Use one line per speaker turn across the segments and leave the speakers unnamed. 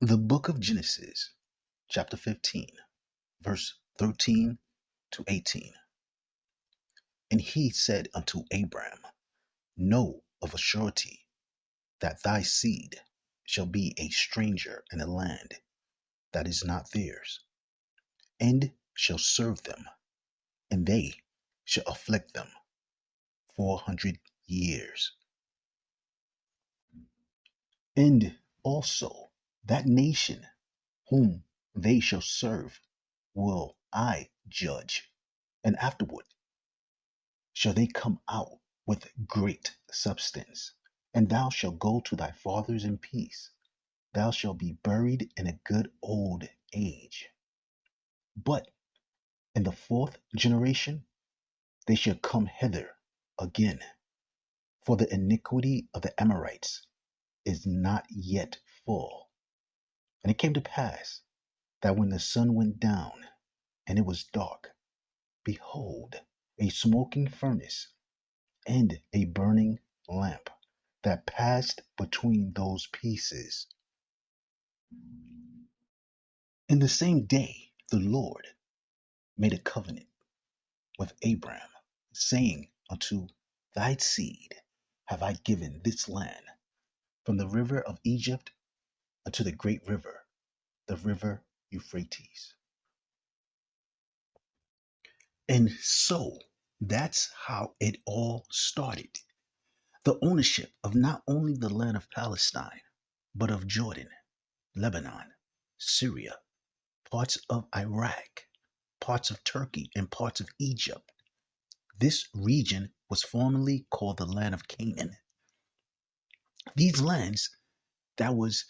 The book of Genesis, chapter 15, verse 13 to 18. And he said unto Abram, Know of a surety that thy seed shall be a stranger in a land that is not theirs, and shall serve them, and they shall afflict them 400 years. And also that nation whom they shall serve will I judge, and afterward shall they come out with great substance. And thou shalt go to thy fathers in peace. Thou shalt be buried in a good old age. But in the fourth generation they shall come hither again, for the iniquity of the Amorites is not yet full. And it came to pass that when the sun went down and it was dark, behold, a smoking furnace and a burning lamp that passed between those pieces. In the same day the Lord made a covenant with Abram, saying, Unto thy seed have I given this land, from the river of Egypt unto the great river, the river Euphrates. And so that's how it all started. The ownership of not only the land of Palestine, but of Jordan, Lebanon, Syria, parts of Iraq, parts of Turkey, and parts of Egypt. This region was formerly called the land of Canaan. These lands that was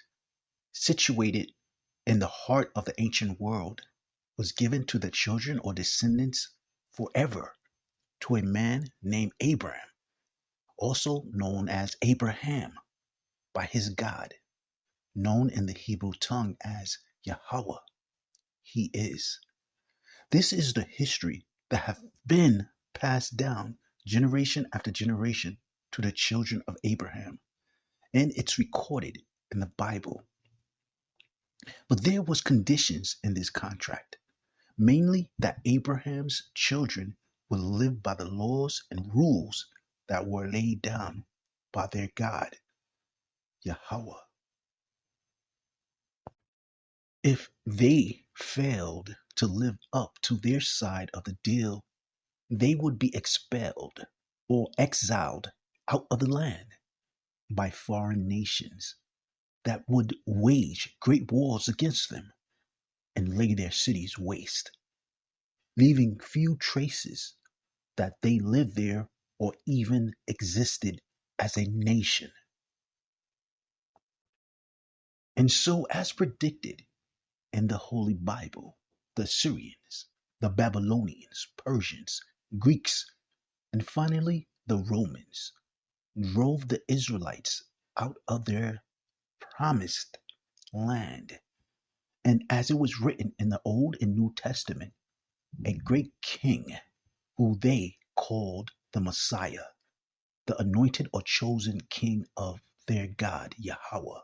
situated in the heart of the ancient world was given to the children or descendants forever to a man named Abraham, also known as Abraham by his God, known in the Hebrew tongue as Yahweh. He is. This is the history that have been passed down generation after generation to the children of Abraham, and it's recorded in the Bible. But there was conditions in this contract, mainly that Abraham's children would live by the laws and rules that were laid down by their God, Yahweh. If they failed to live up to their side of the deal, they would be expelled or exiled out of the land by foreign nations that would wage great wars against them and lay their cities waste, leaving few traces that they lived there or even existed as a nation. And so, as predicted in the Holy Bible, the Assyrians, the Babylonians, Persians, Greeks, and finally the Romans drove the Israelites out of their promised land. And as it was written in the Old and New Testament, a great king who they called the Messiah, the anointed or chosen king of their God, Yahweh,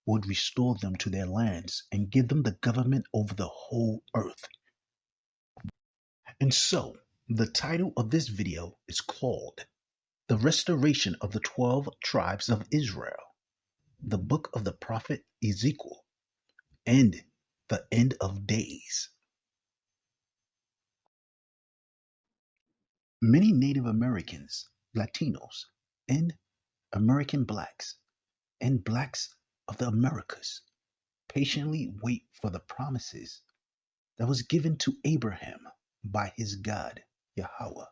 would restore them to their lands and give them the government over the whole earth. And so, the title of this video is called The Restoration of the 12 Tribes of Israel, the book of the prophet Ezekiel, and the end of days. Many Native Americans, Latinos, and American blacks, and blacks of the Americas patiently wait for the promises that was given to Abraham by his God, Yahweh,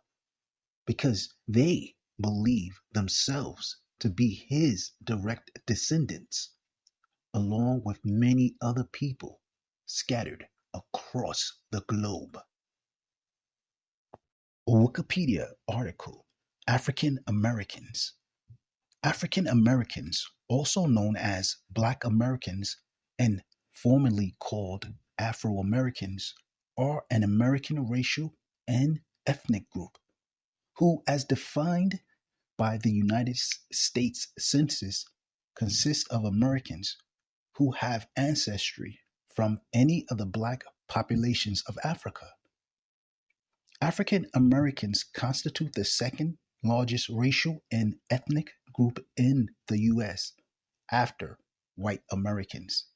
because they believe themselves to be his direct descendants, along with many other people scattered across the globe. A Wikipedia article, African Americans. African Americans, also known as Black Americans and formerly called Afro-Americans, are an American racial and ethnic group who, as defined by the United States Census, consist of Americans who have ancestry from any of the black populations of Africa. African Americans constitute the second largest racial and ethnic group in the U.S. after white Americans.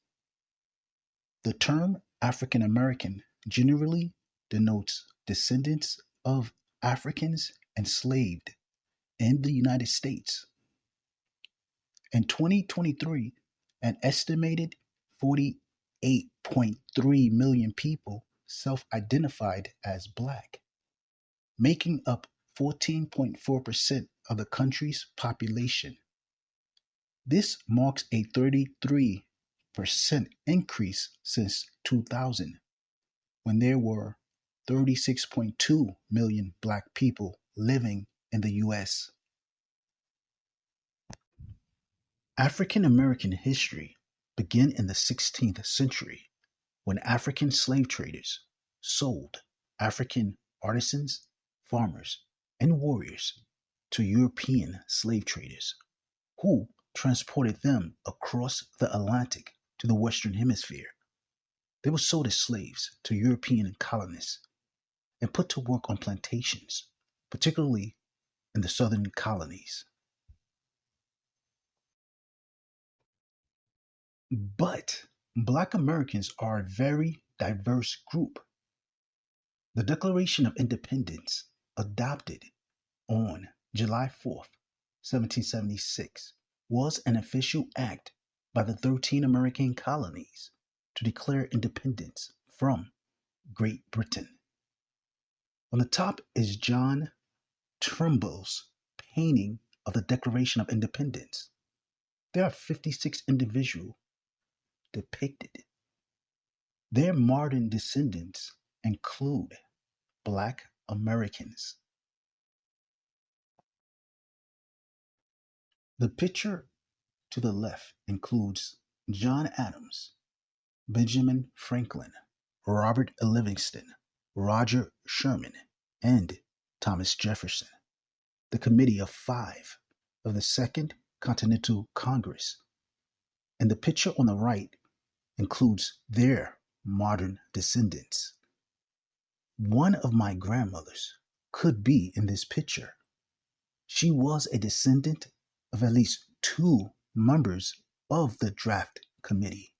The term African American generally denotes descendants of Africans enslaved in the United States. In 2023, an estimated 48.3 million people self identified as Black, making up 14.4% of the country's population. This marks a 33% increase since 2000, when there were 36.2 million Black people living in the U.S. African American history began in the 16th century when African slave traders sold African artisans, farmers, and warriors to European slave traders, who transported them across the Atlantic to the Western Hemisphere. They were sold as slaves to European colonists and put to work on plantations, particularly in the southern colonies. But Black Americans are a very diverse group. The Declaration of Independence, adopted on July 4th, 1776, was an official act by the 13 American colonies to declare independence from Great Britain. On the top is John Trumbull's painting of the Declaration of Independence. There are 56 individuals depicted. Their modern descendants include Black Americans. The picture to the left includes John Adams, Benjamin Franklin, Robert Livingston, Roger Sherman, and Thomas Jefferson, the Committee of Five of the Second Continental Congress. And the picture on the right includes their modern descendants. One of my grandmothers could be in this picture. She was a descendant of at least two members of the draft committee.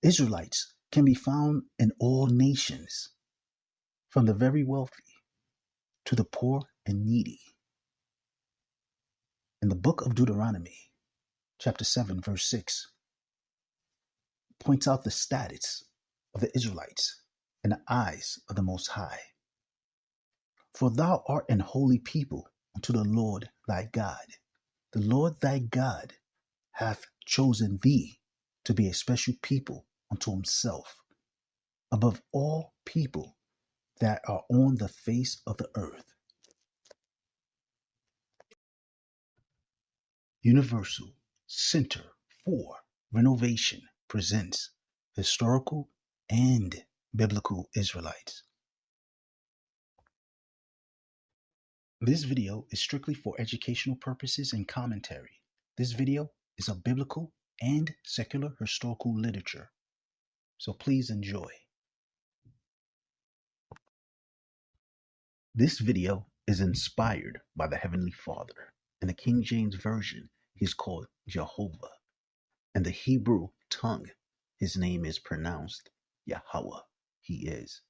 Israelites can be found in all nations, from the very wealthy to the poor and needy. In the book of Deuteronomy, chapter 7, verse 6, points out the status of the Israelites in the eyes of the Most High. For thou art an holy people unto the Lord thy God. The Lord thy God hath chosen thee to be a special people unto himself, above all people that are on the face of the earth. Universal Center for Renovation presents Historical and Biblical Israelites. This video is strictly for educational purposes and commentary. This video is a biblical and secular historical literature, so please enjoy. This video is inspired by the Heavenly Father. In the King James Version, he's called Jehovah. In the Hebrew tongue, his name is pronounced Yahweh, he is.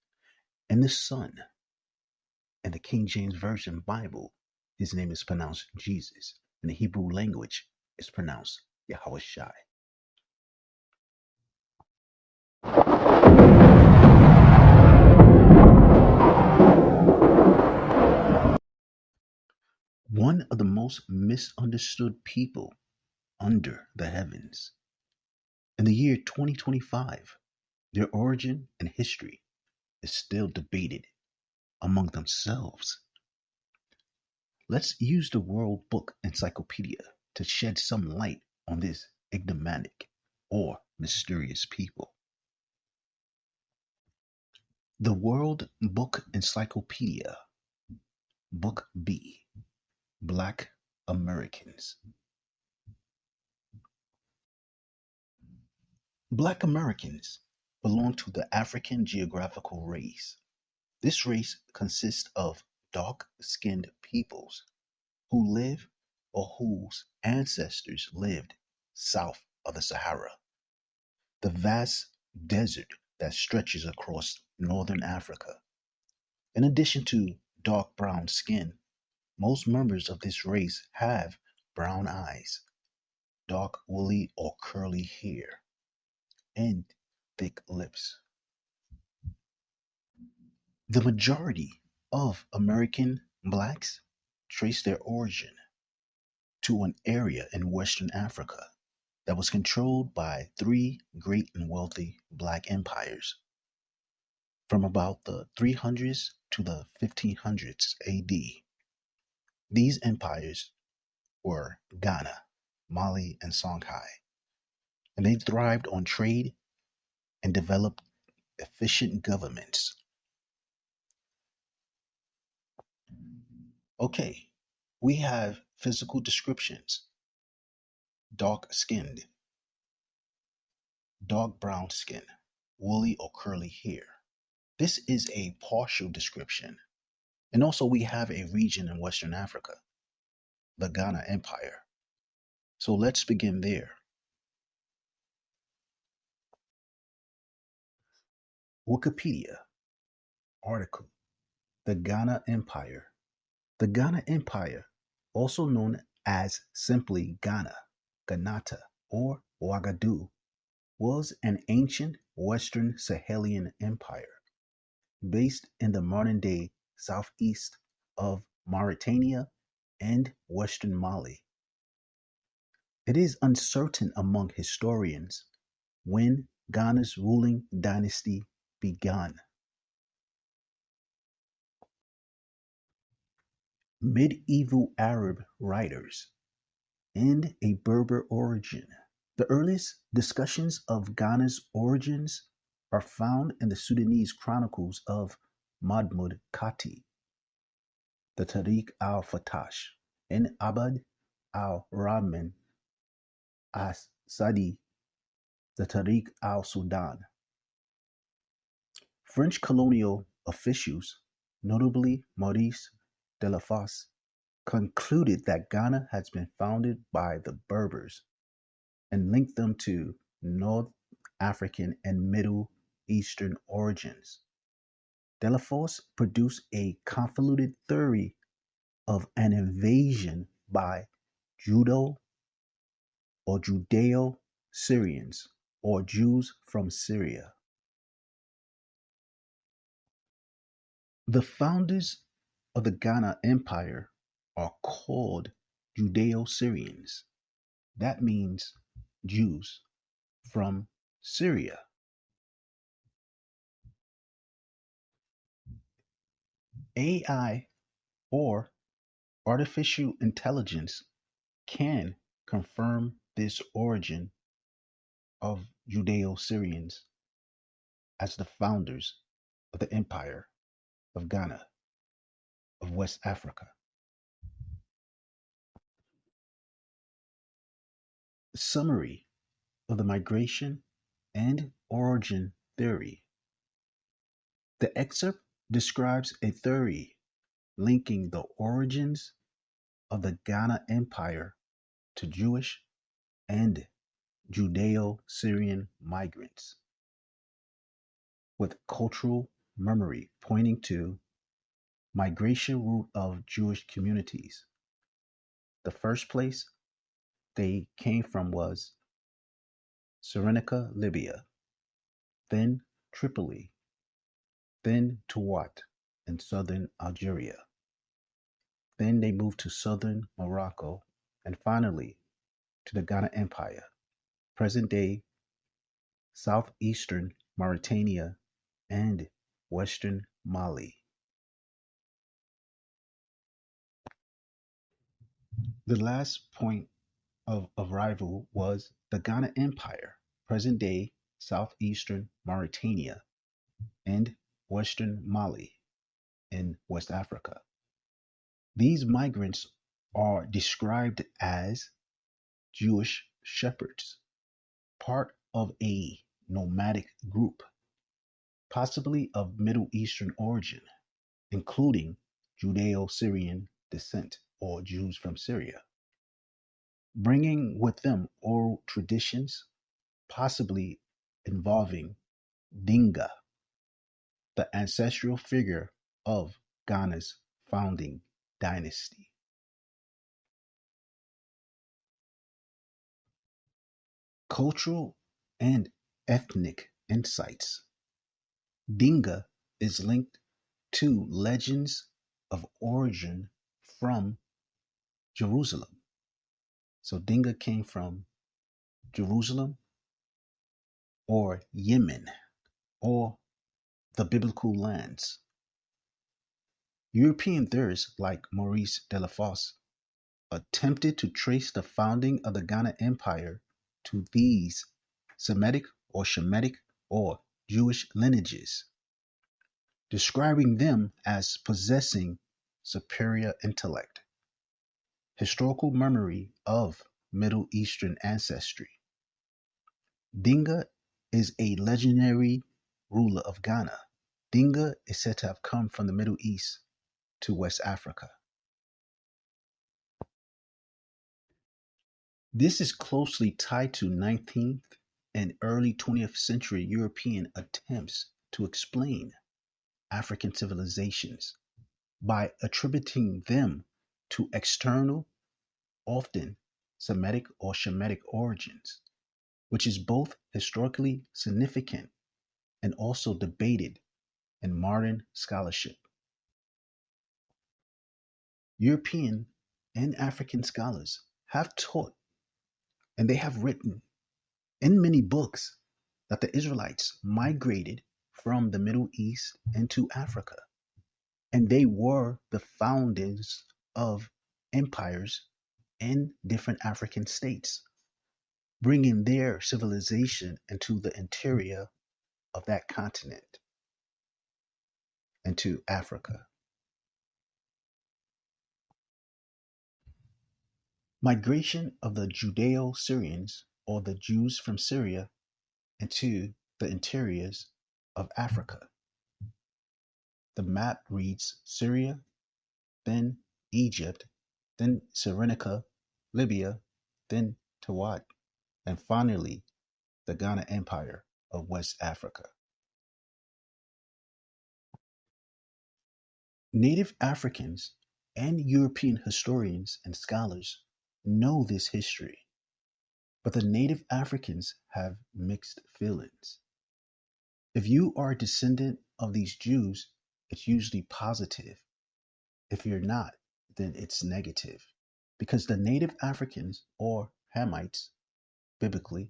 In the Son, in the King James Version Bible, his name is pronounced Jesus. In the Hebrew language, it's pronounced Yahweh Shai. One of the most misunderstood people under the heavens. In the year 2025, their origin and history is still debated among themselves. Let's use the World Book Encyclopedia to shed some light on this enigmatic or mysterious people. The World Book Encyclopedia, Book B, Black Americans. Black Americans belong to the African geographical race. This race consists of dark skinned peoples who live or whose ancestors lived south of the Sahara, the vast desert that stretches across northern Africa. In addition to dark brown skin, most members of this race have brown eyes, dark woolly or curly hair, and thick lips. The majority of American blacks trace their origin to an area in Western Africa that was controlled by three great and wealthy black empires from about the 300s to the 1500s AD. These empires were Ghana, Mali, and Songhai, and they thrived on trade and developed efficient governments. Okay, we have physical descriptions: dark skinned, dark brown skin, woolly or curly hair. This is a partial description. And also, we have a region in Western Africa, the Ghana Empire. So let's begin there. Wikipedia article: The Ghana Empire. The Ghana Empire, also known as simply Ghana, Ganata, or Ouagadougou, was an ancient Western Sahelian empire based in the modern day southeast of Mauritania and western Mali. It is uncertain among historians when Ghana's ruling dynasty began. Medieval Arab writers and a Berber origin. The earliest discussions of Ghana's origins are found in the Sudanese chronicles of Mahmud Kati, the Tariq al-Fatash, and Abd al-Rahman as-Sadi, the Tariq al-Sudan. French colonial officials, notably Maurice de la Fosse, concluded that Ghana had been founded by the Berbers and linked them to North African and Middle Eastern origins. De la Fosse produced a convoluted theory of an invasion by Judo or Judeo-Syrians or Jews from Syria. The founders of the Ghana Empire are called Judeo-Syrians. That means Jews from Syria. AI, or artificial intelligence, can confirm this origin of Judeo-Syrians as the founders of the Empire of Ghana of West Africa. Summary of the migration and origin theory. The excerpt describes a theory linking the origins of the Ghana Empire to Jewish and Judeo-Syrian migrants, with cultural memory pointing to migration route of Jewish communities. The first place they came from was Cyrenaica, Libya, then Tripoli, then Tuat in southern Algeria. Then they moved to southern Morocco, and finally to the Ghana Empire, present-day southeastern Mauritania and western Mali. The last point of arrival was the Ghana Empire, present-day southeastern Mauritania and western Mali in West Africa. These migrants are described as Jewish shepherds, part of a nomadic group, possibly of Middle Eastern origin, including Judeo-Syrian descent or Jews from Syria, bringing with them oral traditions, possibly involving Dinga, the ancestral figure of Ghana's founding dynasty. Cultural and ethnic insights. Dinga is linked to legends of origin from Jerusalem. So Dinga came from Jerusalem or Yemen or the biblical lands. European theorists like Maurice Delafosse attempted to trace the founding of the Ghana Empire to these Semitic or Shemitic or Jewish lineages, describing them as possessing superior intellect, historical memory of Middle Eastern ancestry. Dinga is a legendary ruler of Ghana. Dinga is said to have come from the Middle East to West Africa. This is closely tied to 19th and early 20th century European attempts to explain African civilizations by attributing them to external, often Semitic or Shemitic origins, which is both historically significant and also debated in modern scholarship. European and African scholars have taught and they have written in many books that the Israelites migrated from the Middle East into Africa, and they were the founders of empires in different African states, bringing their civilization into the interior of that continent, into Africa. Migration of the Judeo-Syrians or the Jews from Syria into the interiors of Africa. The map reads Syria, then Egypt, then Cyrenaica, Libya, then Tawad, and finally the Ghana Empire of West Africa. Native Africans and European historians and scholars know this history, but the native Africans have mixed feelings. If you are a descendant of these Jews, it's usually positive. If you're not, then it's negative. Because the native Africans or Hamites, biblically,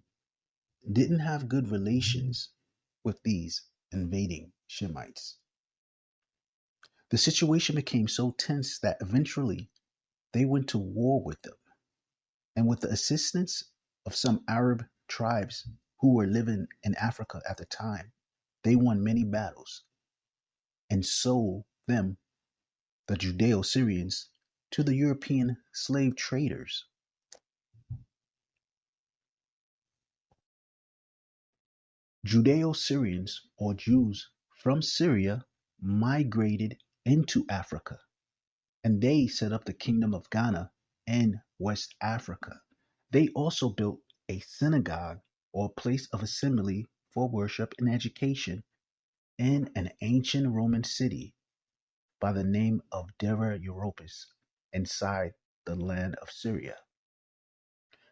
didn't have good relations with these invading Shemites. The situation became so tense that eventually they went to war with them. And with the assistance of some Arab tribes who were living in Africa at the time, they won many battles and sold them, the Judeo-Syrians, to the European slave traders. Judeo-Syrians or Jews from Syria migrated into Africa, and they set up the Kingdom of Ghana in West Africa. They also built a synagogue or place of assembly for worship and education in an ancient Roman city by the name of Dura-Europos inside the land of Syria.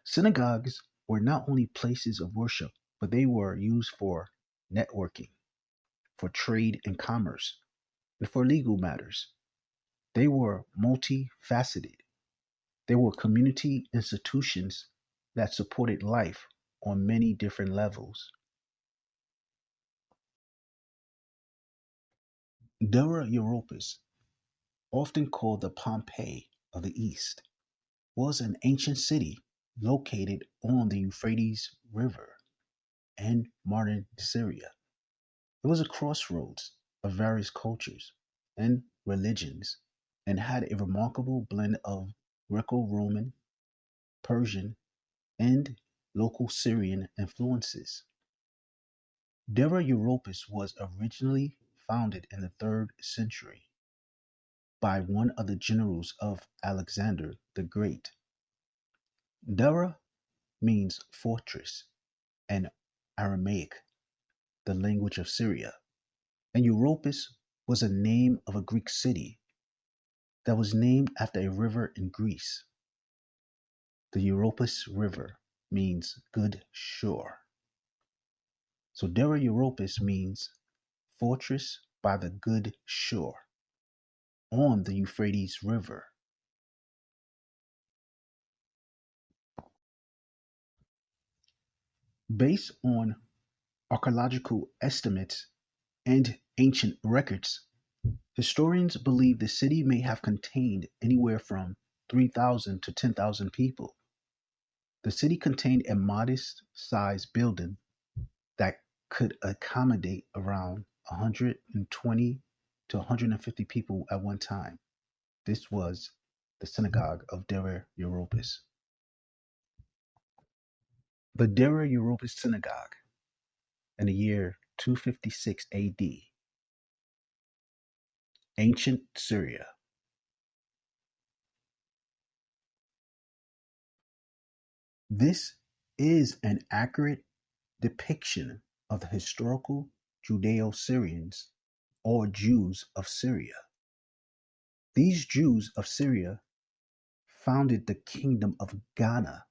Synagogues were not only places of worship, but they were used for networking, for trade and commerce, and for legal matters. They were multifaceted. They were community institutions that supported life on many different levels. Dura-Europos, often called the Pompeii of the East, was an ancient city located on the Euphrates River in modern Syria. It was a crossroads of various cultures and religions and had a remarkable blend of Greco Roman, Persian, and local Syrian influences. Dura-Europos was originally founded in the 3rd century by one of the generals of Alexander the Great. Dura means fortress in Aramaic, the language of Syria, and Europos was a name of a Greek city that was named after a river in Greece. The Europos River means good shore. So Dura-Europos means fortress by the good shore on the Euphrates River. Based on archaeological estimates and ancient records, historians believe the city may have contained anywhere from 3,000 to 10,000 people. The city contained a modest sized building that could accommodate around 120 to 150 people at one time. This was the synagogue of Dura-Europos. The Dura-Europos synagogue in the year 256 AD, ancient Syria. This is an accurate depiction of the historical Judeo-Syrians or Jews of Syria. These Jews of Syria founded the kingdom of Ghana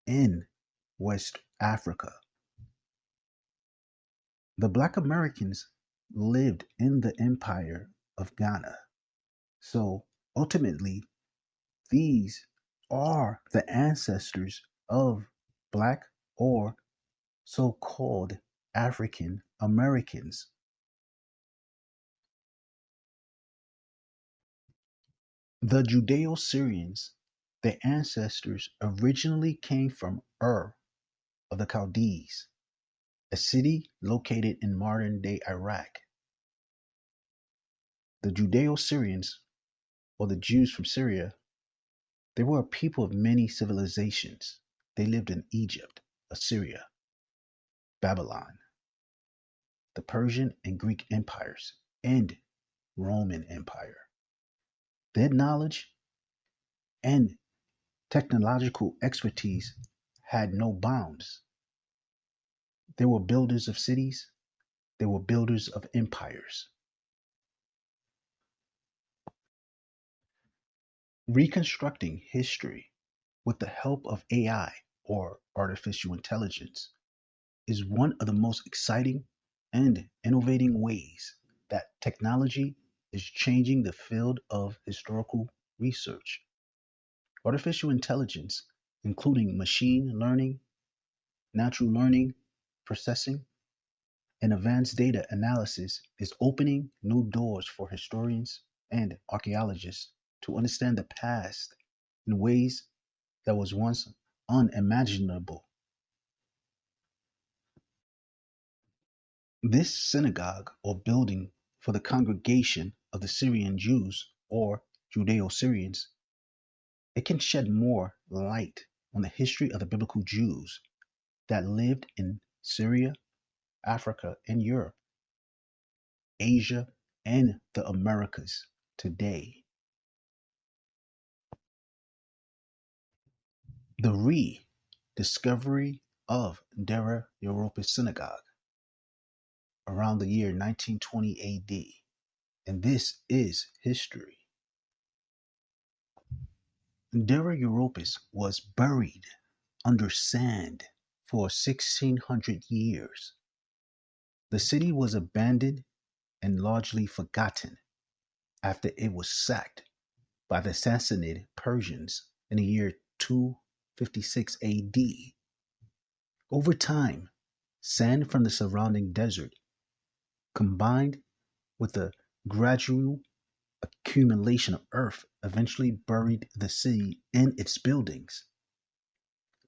in West Africa. The Black Americans lived in the empire of Ghana. So ultimately, these are the ancestors of Black or so called African Americans. The Judeo Syrians, their ancestors originally came from Ur of the Chaldees, a city located in modern day Iraq. The Judeo Syrians, or the Jews from Syria, they were a people of many civilizations. They lived in Egypt, Assyria, Babylon, the Persian and Greek empires, and Roman Empire. Their knowledge and technological expertise had no bounds. They were builders of cities, they were builders of empires. Reconstructing history with the help of AI or artificial intelligence is one of the most exciting and innovating ways that technology is changing the field of historical research. Artificial intelligence, including machine learning, natural learning processing, and advanced data analysis, is opening new doors for historians and archaeologists to understand the past in ways that was once unimaginable. This synagogue or building for the congregation of the Syrian Jews or Judeo-Syrians, it can shed more light on the history of the biblical Jews that lived in Syria, Africa, and Europe, Asia, and the Americas today. The rediscovery of Dura-Europos synagogue around the year 1920 AD, and this is history. Dura-Europos was buried under sand for 1600 years. The city was abandoned and largely forgotten after it was sacked by the Sassanid Persians in the year 256 AD. Over time, sand from the surrounding desert combined with the gradual accumulation of earth eventually buried the city and its buildings,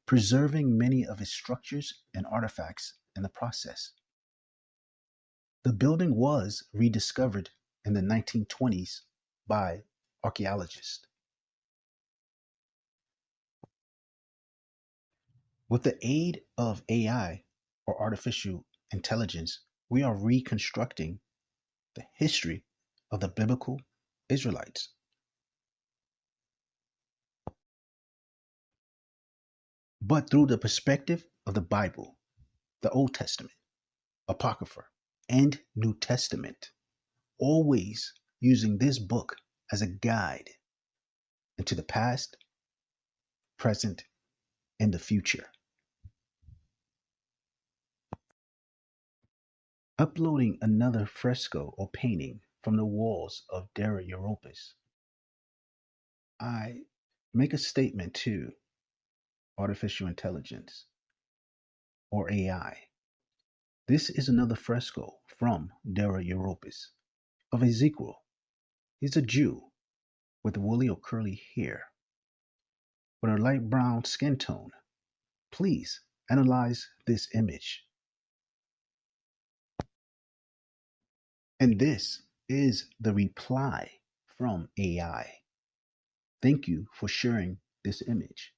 preserving many of its structures and artifacts in the process. The building was rediscovered in the 1920s by archaeologists. With the aid of AI or artificial intelligence, we are reconstructing the history of the biblical Israelites, but through the perspective of the Bible, the Old Testament, Apocrypha, and New Testament, always using this book as a guide into the past, present, and the future. Uploading another fresco or painting from the walls of Dura-Europos, I make a statement to artificial intelligence or AI. This is another fresco from Dura-Europos of Ezekiel. He's a Jew with woolly or curly hair, with a light brown skin tone. Please analyze this image. And this is the reply from AI. Thank you for sharing this image.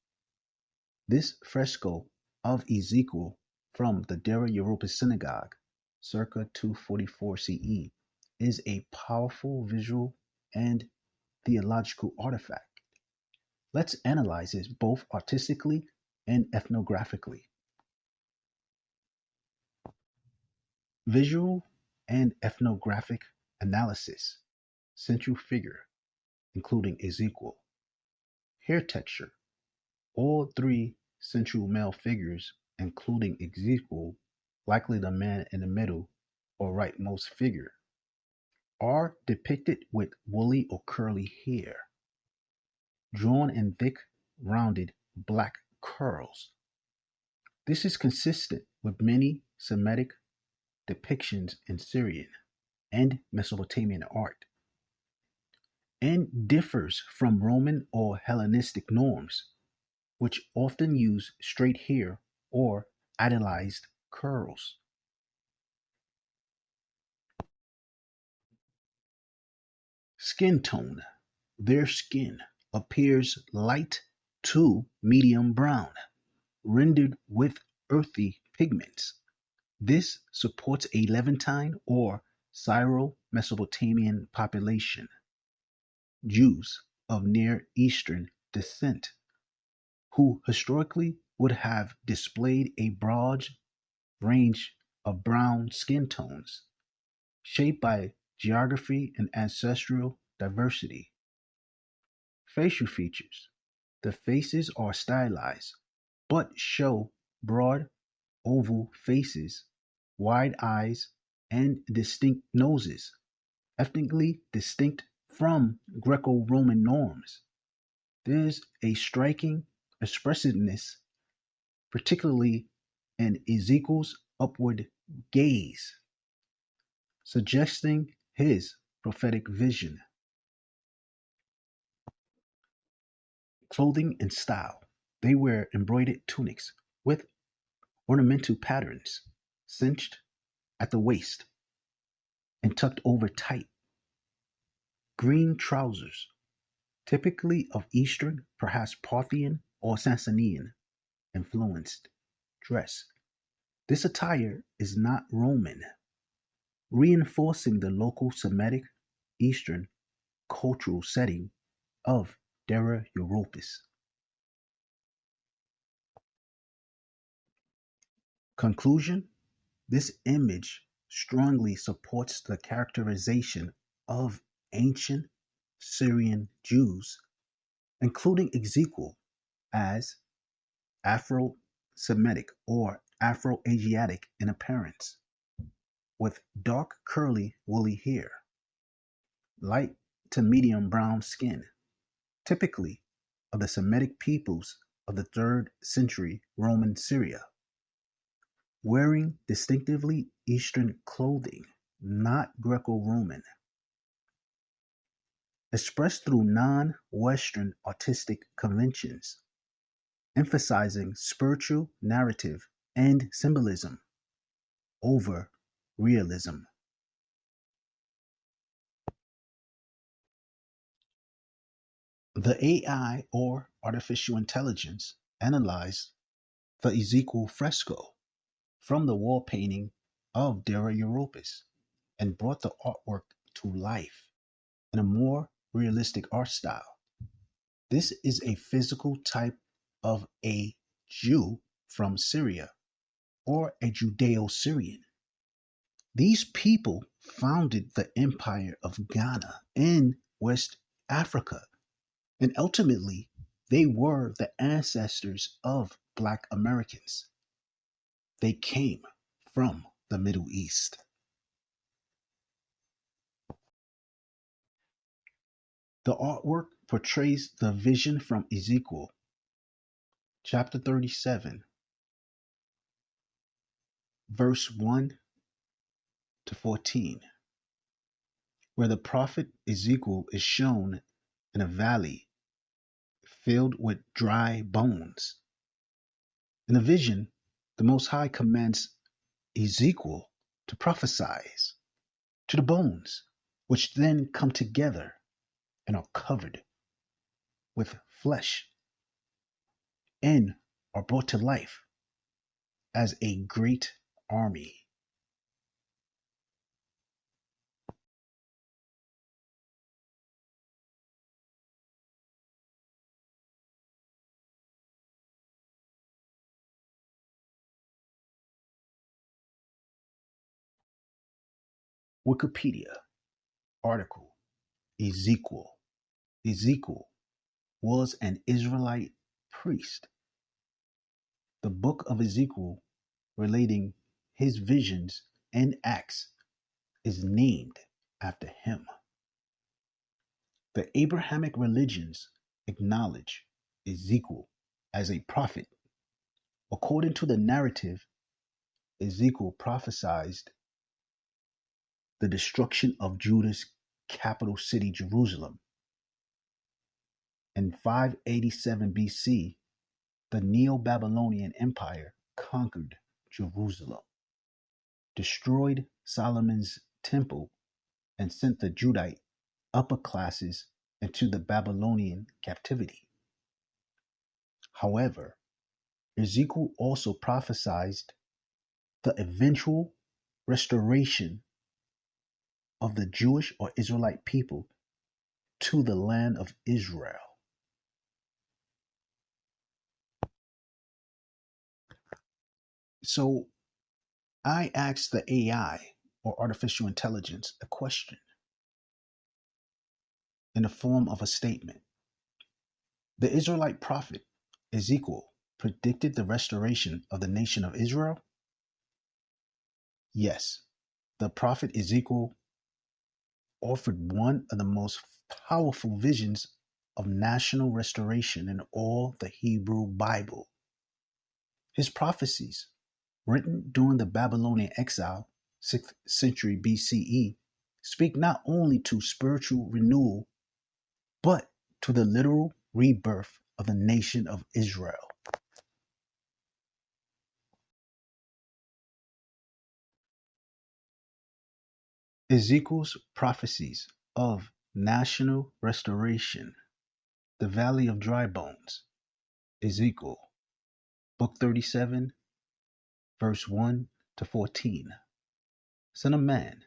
This fresco of Ezekiel from the Dura-Europos synagogue, circa 244 CE, is a powerful visual and theological artifact. Let's analyze it both artistically and ethnographically. Visual and ethnographic analysis. Central figure, including Ezekiel. Hair texture. All three central male figures, including Ezekiel, likely the man in the middle or rightmost figure, are depicted with woolly or curly hair, drawn in thick, rounded black curls. This is consistent with many Semitic depictions in Syrian and Mesopotamian art, and differs from Roman or Hellenistic norms, which often use straight hair or idealized curls. Skin tone. Their skin appears light to medium brown, rendered with earthy pigments. This supports a Levantine or Syro-Mesopotamian population, Jews of Near Eastern descent, who historically would have displayed a broad range of brown skin tones, shaped by geography and ancestral diversity. Facial features. The faces are stylized, but show broad oval faces, wide eyes, and distinct noses, ethnically distinct from Greco-Roman norms. There's a striking expressiveness, particularly in Ezekiel's upward gaze, suggesting his prophetic vision. Clothing and style. They wear embroidered tunics with ornamental patterns, cinched at the waist and tucked over tight. Green trousers, typically of Eastern, perhaps Parthian or Sasanian influenced dress. This attire is not Roman, reinforcing the local Semitic Eastern cultural setting of Dura-Europos. Conclusion. This image strongly supports the characterization of ancient Syrian Jews, including Ezekiel, as Afro Semitic or Afro Asiatic in appearance, with dark curly woolly hair, light to medium brown skin, typically of the Semitic peoples of the 3rd century Roman Syria, wearing distinctively Eastern clothing, not Greco-Roman, expressed through non-Western artistic conventions, emphasizing spiritual narrative and symbolism over realism. The AI or artificial intelligence analyzed the Ezekiel fresco from the wall painting of Dura-Europos and brought the artwork to life in a more realistic art style. This is a physical type of a Jew from Syria or a Judeo-Syrian. These people founded the empire of Ghana in West Africa, and ultimately they were the ancestors of Black Americans. They came from the Middle East. The artwork portrays the vision from Ezekiel chapter 37, verse 1 to 14, where the prophet Ezekiel is shown in a valley filled with dry bones. In the vision, the Most High commands Ezekiel to prophesy to the bones, which then come together and are covered with flesh and are brought to life as a great army. Wikipedia article. Ezekiel. Ezekiel was an Israelite priest. The book of Ezekiel relating his visions and acts is named after him. The Abrahamic religions acknowledge Ezekiel as a prophet. According to the narrative, Ezekiel prophesied the destruction of Judah's capital city, Jerusalem. In 587 BC, the Neo-Babylonian Empire conquered Jerusalem, destroyed Solomon's temple, and sent the Judite upper classes into the Babylonian captivity. However, Ezekiel also prophesied the eventual restoration of the Jewish or Israelite people to the land of Israel. So I asked the AI, or artificial intelligence, a question in the form of a statement. The Israelite prophet Ezekiel predicted the restoration of the nation of Israel? Yes, the prophet Ezekiel offered one of the most powerful visions of national restoration in all the Hebrew Bible. His prophecies, written during the Babylonian exile, 6th century BCE, speak not only to spiritual renewal, but to the literal rebirth of the nation of Israel. Ezekiel's prophecies of national restoration, the valley of dry bones, Ezekiel, book 37, verse 1 to 14. Son of man,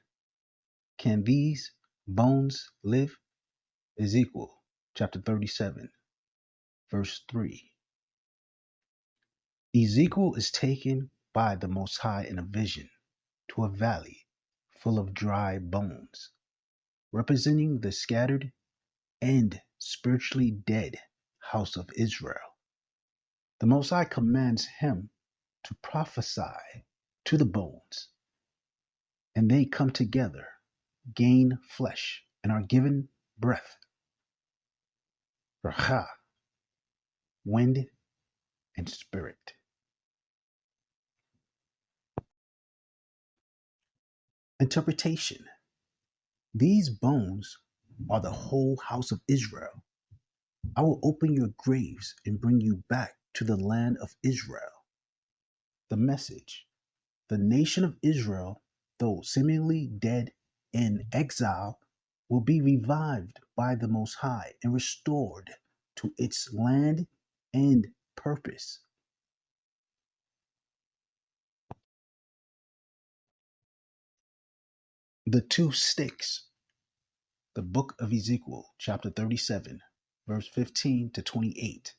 can these bones live? Ezekiel chapter 37, verse 3. Ezekiel is taken by the Most High in a vision to a valley full of dry bones, representing the scattered and spiritually dead house of Israel. The Most High commands him to prophesy to the bones, and they come together, gain flesh, and are given breath, racha, wind, and spirit. Interpretation. These bones are the whole house of Israel. I will open your graves and bring you back to the land of Israel. The message. The nation of Israel, though seemingly dead in exile, will be revived by the Most High and restored to its land and purpose. The two sticks, the book of Ezekiel, chapter 37, verse 15 to 28.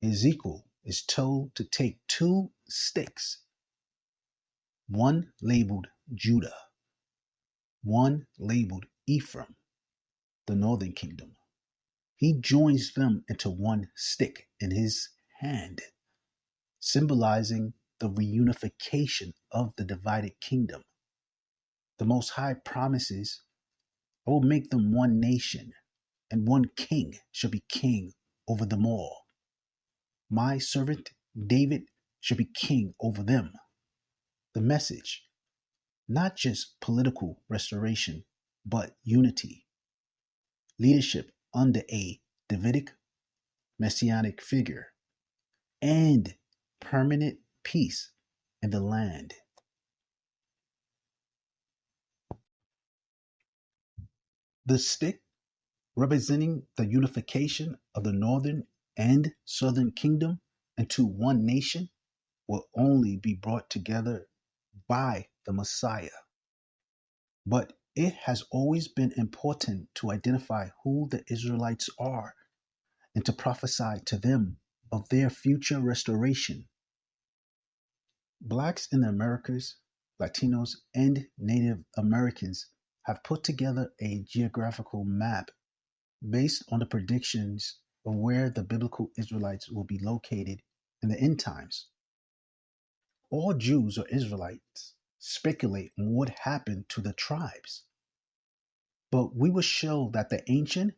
Ezekiel is told to take two sticks, one labeled Judah, one labeled Ephraim, the northern kingdom. He joins them into one stick in his hand, symbolizing the reunification of the divided kingdom. The Most High promises, I will make them one nation, and one king shall be king over them all. My servant David shall be king over them. The message, not just political restoration, but unity, leadership under a Davidic messianic figure, and permanent peace in the land. The stick, representing the unification of the northern and southern kingdom into one nation, will only be brought together by the Messiah. But it has always been important to identify who the Israelites are and to prophesy to them of their future restoration. Blacks in the Americas, Latinos, and Native Americans have put together a geographical map based on the predictions of where the biblical Israelites will be located in the end times. All Jews or Israelites speculate on what happened to the tribes, but we will show that the ancient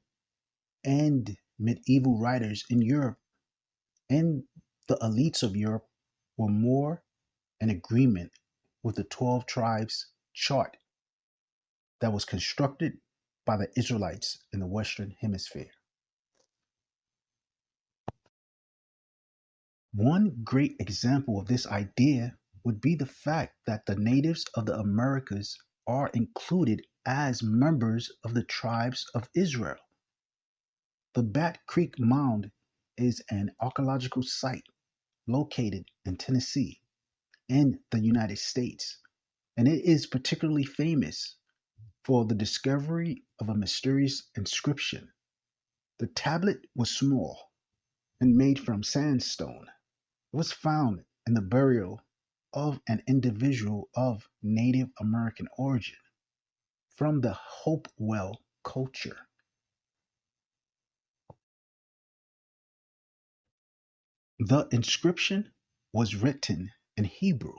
and medieval writers in Europe and the elites of Europe were more in agreement with the 12 tribes chart that was constructed by the Israelites in the Western Hemisphere. One great example of this idea would be the fact that the natives of the Americas are included as members of the tribes of Israel. The Bat Creek Mound is an archaeological site located in Tennessee in the United States, and it is particularly famous for the discovery of a mysterious inscription. The tablet was small and made from sandstone. It was found in the burial of an individual of Native American origin from the Hopewell culture. The inscription was written in Hebrew.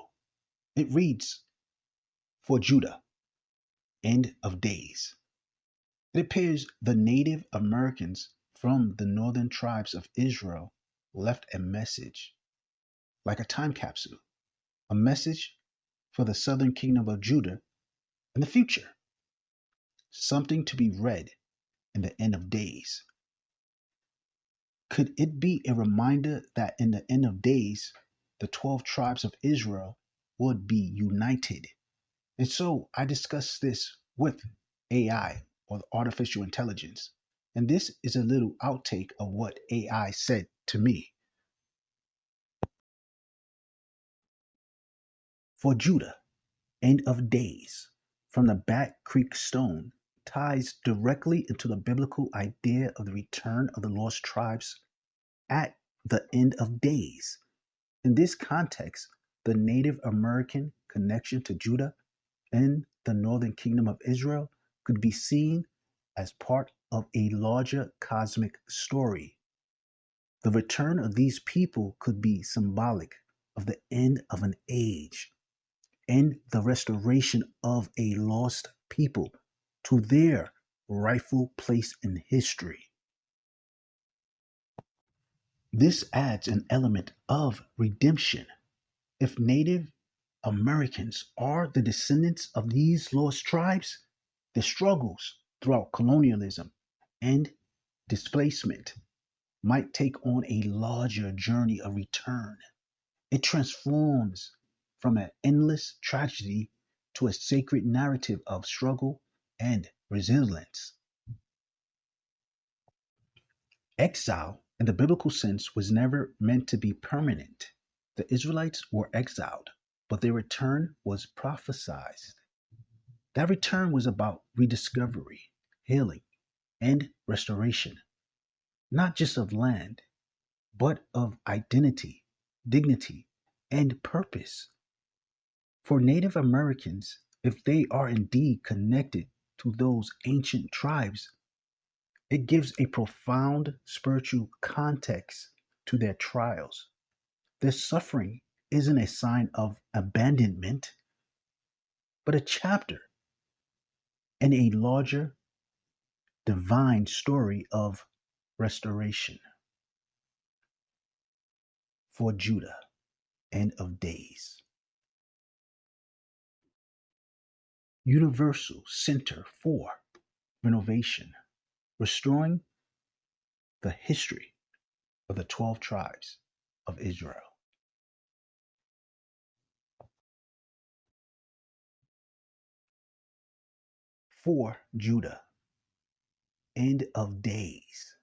It reads, "For Judah, end of days." It appears the Native Americans from the northern tribes of Israel left a message, like a time capsule, a message for the southern kingdom of Judah in the future, something to be read in the end of days. Could it be a reminder that in the end of days, the 12 tribes of Israel would be united? And so I discussed this with AI, or artificial intelligence. And this is a little outtake of what AI said to me. For Judah, end of days, from the Bat Creek stone, ties directly into the biblical idea of the return of the lost tribes at the end of days. In this context, the Native American connection to Judah and the northern kingdom of Israel could be seen as part of a larger cosmic story. The return of these people could be symbolic of the end of an age and the restoration of a lost people to their rightful place in history. This adds an element of redemption. If Native Americans are the descendants of these lost tribes, their struggles throughout colonialism and displacement might take on a larger journey of return. It transforms from an endless tragedy to a sacred narrative of struggle and resilience. Exile, in the biblical sense, was never meant to be permanent. The Israelites were exiled, but their return was prophesied. That return was about rediscovery, healing, and restoration, not just of land, but of identity, dignity, and purpose. For Native Americans, if they are indeed connected to those ancient tribes, it gives a profound spiritual context to their trials. Their suffering isn't a sign of abandonment, but a chapter in a larger divine story of restoration. For Judah, end of days. Universal Center for Renovation, restoring the history of the 12 tribes of Israel. For Judah, end of days.